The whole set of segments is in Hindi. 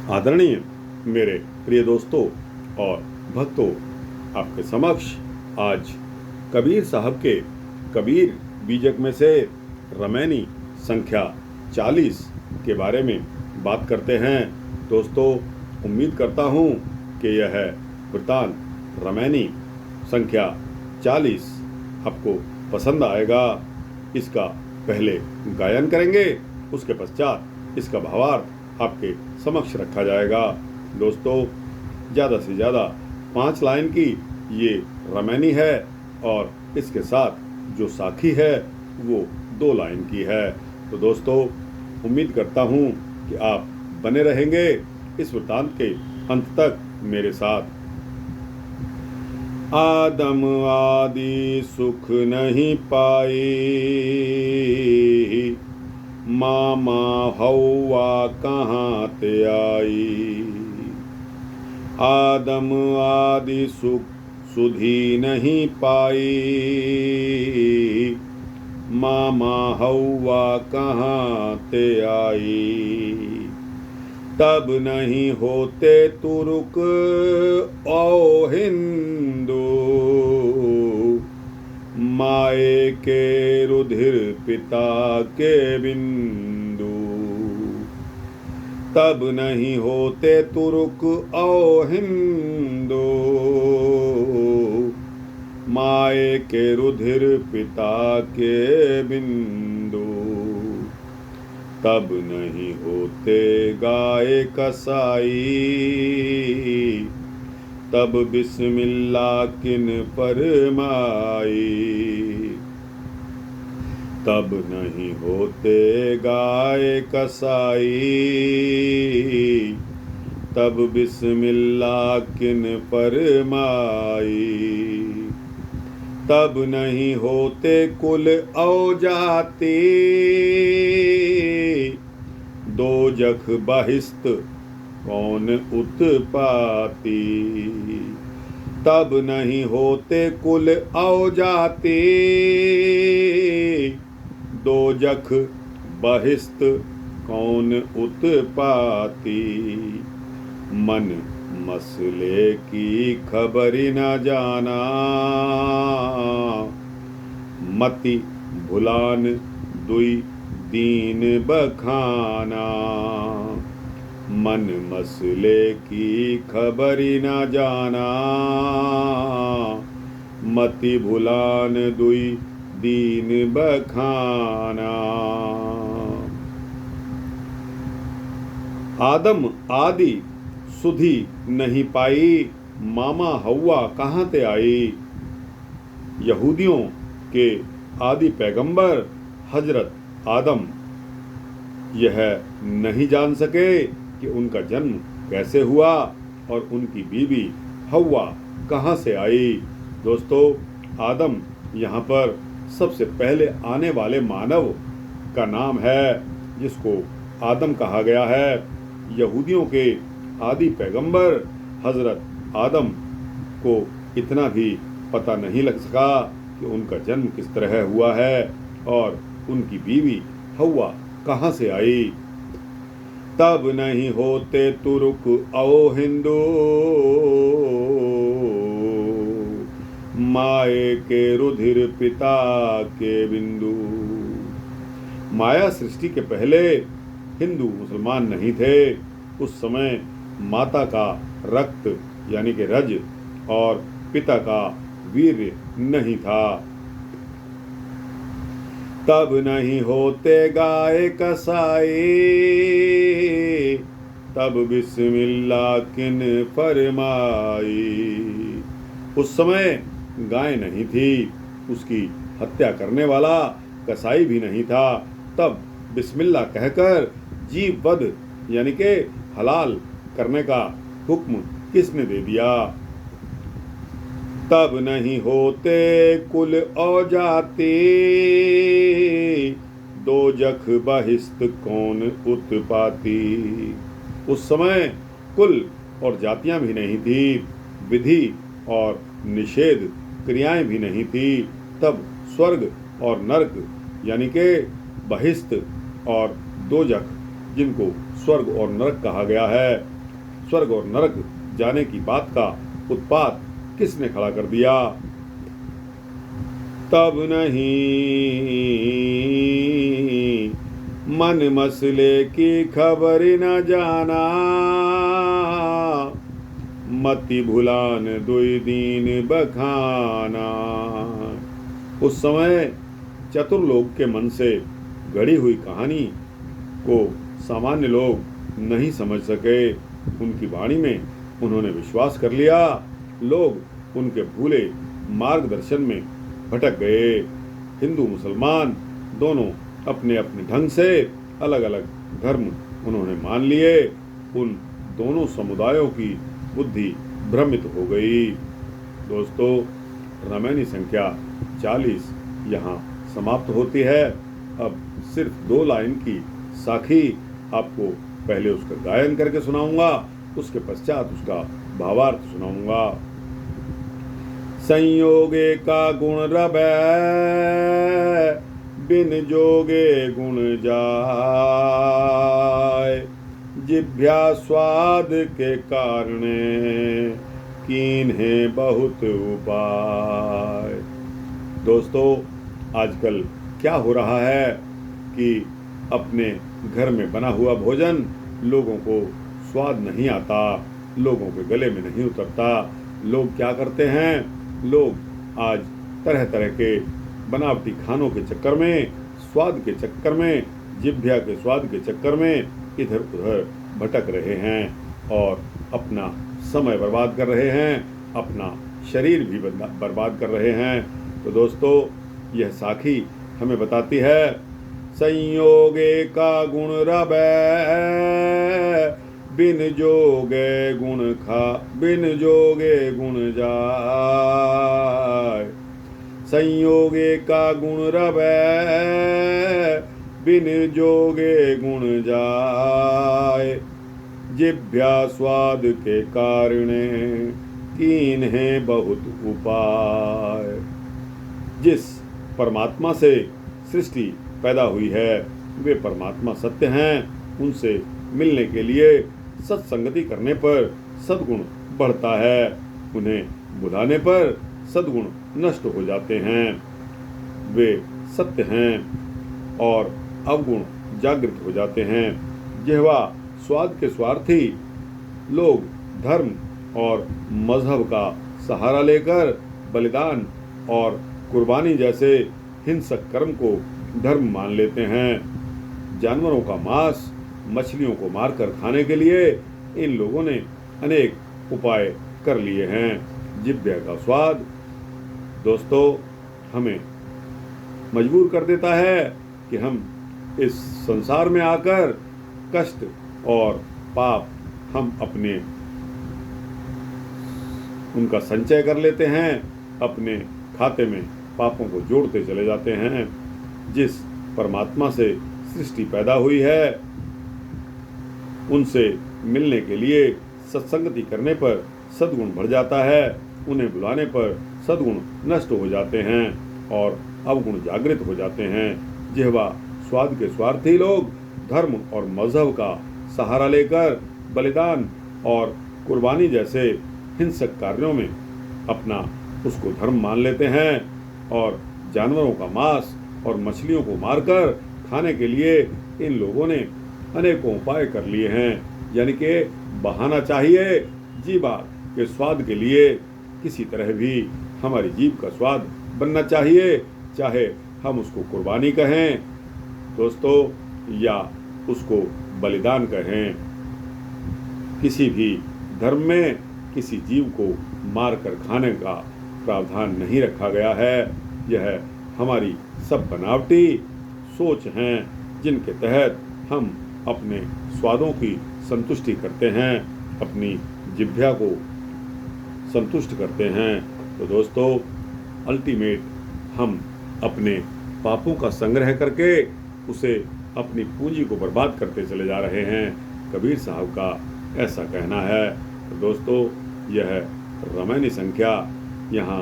आदरणीय मेरे प्रिय दोस्तों और भक्तों, आपके समक्ष आज कबीर साहब के कबीर बीजक में से रमैनी संख्या 40 के बारे में बात करते हैं। दोस्तों, उम्मीद करता हूँ कि यह वृतांत रमैनी संख्या 40 आपको पसंद आएगा। इसका पहले गायन करेंगे, उसके पश्चात इसका भावार्थ आपके समक्ष रखा जाएगा। दोस्तों, ज़्यादा से ज़्यादा 5 लाइन की ये रमैनी है और इसके साथ जो साखी है वो 2 लाइन की है। तो दोस्तों, उम्मीद करता हूँ कि आप बने रहेंगे इस वृत्तांत के अंत तक मेरे साथ। आदम आदि सुख नहीं पाई, मामा हौवा कहाँ ते आई। आदम आदि सुख सुधी नहीं पाई, मामा हौवा कहाँ ते आई। तब नहीं होते तुर्क ओ हिंदू, माए के रुधिर पिता के बिंदु। तब नहीं होते तुर्क ओ हिंदू, माए के रुधिर पिता के बिंदु। तब नहीं होते गाय कसाई, तब बिस्मिल्लाह किन फरमाई। तब नहीं होते गाय कसाई, तब बिस्मिल्लाह किन फरमाई। तब नहीं होते कुल औ जाति, दोजख बहिस्त कौन उत्पाती। तब नहीं होते कुल औ जाति, दोजख बहिस्त कौन उत्पाती। मन मसले की खबरी न जाना, मति भुलान दुई दीन बखाना। मन मसले की खबरी न जाना, मति भुलान दुई दीन बखाना। आदम आदि सुधी नहीं पाई, मामा हौवा कहाँ ते आई। यहूदियों के आदि पैगंबर हजरत आदम यह नहीं जान सके कि उनका जन्म कैसे हुआ और उनकी बीवी हौवा कहाँ से आई। दोस्तों, आदम यहाँ पर सबसे पहले आने वाले मानव का नाम है, जिसको आदम कहा गया है। यहूदियों के आदि पैगंबर हजरत आदम को इतना भी पता नहीं लग सका कि उनका जन्म किस तरह हुआ है और उनकी बीवी हौवा कहाँ से आई। तब नहीं होते तुर्क ओ हिंदू, माए के रुधिर पिता के बिंदु। माया सृष्टि के पहले हिंदू मुसलमान नहीं थे। उस समय माता का रक्त यानी कि रज और पिता का वीर्य नहीं था। तब नहीं होते गाय कसाई, तब बिस्मिल्लाह किन फरमाई। उस समय गाय नहीं थी, उसकी हत्या करने वाला कसाई भी नहीं था। तब बिस्मिल्लाह कहकर जीव वध यानी के हलाल करने का हुक्म किसने दे दिया। तब नहीं होते कुल औ जाति, दोजख बहिस्त कौन उत्पाती। उस समय कुल और जातियां भी नहीं थी, विधि और निषेध क्रियाएं भी नहीं थी। तब स्वर्ग और नरक यानी के बहिस्त और दोजख, जिनको स्वर्ग और नरक कहा गया है, स्वर्ग और नरक जाने की बात का उत्पात किसने खड़ा कर दिया? तब नहीं मन मसले की खबर न जाना, मति भुलान दुई दीन बखाना। उस समय चतुर लोग के मन से गढ़ी हुई कहानी को सामान्य लोग नहीं समझ सके। उनकी वाणी में उन्होंने विश्वास कर लिया। लोग उनके भूले मार्गदर्शन में भटक गए। हिंदू मुसलमान दोनों अपने अपने ढंग से अलग अलग धर्म उन्होंने मान लिए। उन दोनों समुदायों की बुद्धि भ्रमित हो गई। दोस्तों, रामायणी संख्या 40 यहाँ समाप्त होती है। अब सिर्फ 2 लाइन की साखी आपको पहले उसका गायन करके सुनाऊंगा, उसके पश्चात उसका भावार्थ सुनाऊंगा। संयोगे का गुण रबै, बिन जोगे गुण जाय, जिभ्या स्वाद के कारणे कीन्हे बहुत उपाय। दोस्तों, आजकल क्या हो रहा है कि अपने घर में बना हुआ भोजन लोगों को स्वाद नहीं आता, लोगों के गले में नहीं उतरता। लोग क्या करते हैं? लोग आज तरह तरह के बनावटी खानों के चक्कर में, स्वाद के चक्कर में, जिभ्या के स्वाद के चक्कर में इधर उधर भटक रहे हैं और अपना समय बर्बाद कर रहे हैं, अपना शरीर भी बर्बाद कर रहे हैं। तो दोस्तों, यह साखी हमें बताती है, संयोगे का गुण रबै, बिन जोगे गुण जाय। संयोगे का गुण रबै, बिन जोगे गुण जाय, जिभ्या स्वाद के कारणे कीन्हे बहुत उपाय। जिस परमात्मा से सृष्टि पैदा हुई है वे परमात्मा सत्य हैं। उनसे मिलने के लिए सत्संगति करने पर सद्गुण बढ़ता है, उन्हें बुलाने पर सद्गुण नष्ट हो जाते हैं। वे सत्य हैं और अवगुण जागृत हो जाते हैं। जिह्वा स्वाद के स्वार्थी लोग धर्म और मजहब का सहारा लेकर बलिदान और कुर्बानी जैसे हिंसक कर्म को धर्म मान लेते हैं। जानवरों का मांस, मछलियों को मारकर खाने के लिए इन लोगों ने अनेक उपाय कर लिए हैं। जिह्वा का स्वाद दोस्तों हमें मजबूर कर देता है कि हम इस संसार में आकर कष्ट और पाप हम अपने उनका संचय कर लेते हैं, अपने खाते में पापों को जोड़ते चले जाते हैं। जिस परमात्मा से सृष्टि पैदा हुई है उनसे मिलने के लिए सत्संगति करने पर सद्गुण बढ़ जाता है, उन्हें बुलाने पर सद्गुण नष्ट हो जाते हैं और अवगुण जागृत हो जाते हैं। जिह्वा स्वाद के स्वार्थी लोग धर्म और मजहब का सहारा लेकर बलिदान और कुर्बानी जैसे हिंसक कार्यों में अपना उसको धर्म मान लेते हैं और जानवरों का मांस और मछलियों को मारकर खाने के लिए इन लोगों ने अनेकों उपाय कर लिए हैं। यानी कि बहाना चाहिए जीवा के स्वाद के लिए, किसी तरह भी हमारी जीभ का स्वाद बनना चाहिए, चाहे हम उसको कुर्बानी कहें दोस्तों या उसको बलिदान कहें। किसी भी धर्म में किसी जीव को मारकर खाने का प्रावधान नहीं रखा गया है। यह हमारी सब बनावटी सोच हैं जिनके तहत हम अपने स्वादों की संतुष्टि करते हैं, अपनी जिह्वा को संतुष्ट करते हैं। तो दोस्तों अल्टीमेट हम अपने पापों का संग्रह करके उसे अपनी पूंजी को बर्बाद करते चले जा रहे हैं। कबीर साहब का ऐसा कहना है। तो दोस्तों यह रामायणी संख्या यहाँ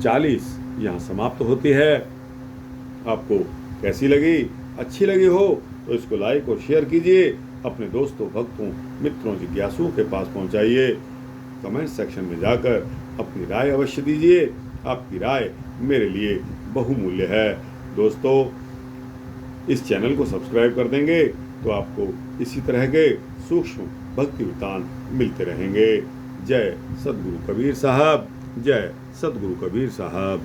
40 यहाँ समाप्त होती है। आपको कैसी लगी? अच्छी लगी हो तो इसको लाइक और शेयर कीजिए अपने दोस्तों, भक्तों, मित्रों, जिज्ञासुओं के पास पहुंचाइए। कमेंट सेक्शन में जाकर अपनी राय अवश्य दीजिए। आपकी राय मेरे लिए बहुमूल्य है। दोस्तों, इस चैनल को सब्सक्राइब कर देंगे तो आपको इसी तरह के सूक्ष्म भक्ति वृत्तांत मिलते रहेंगे। जय सद्गुरु कबीर साहब। जय सद्गुरु कबीर साहब।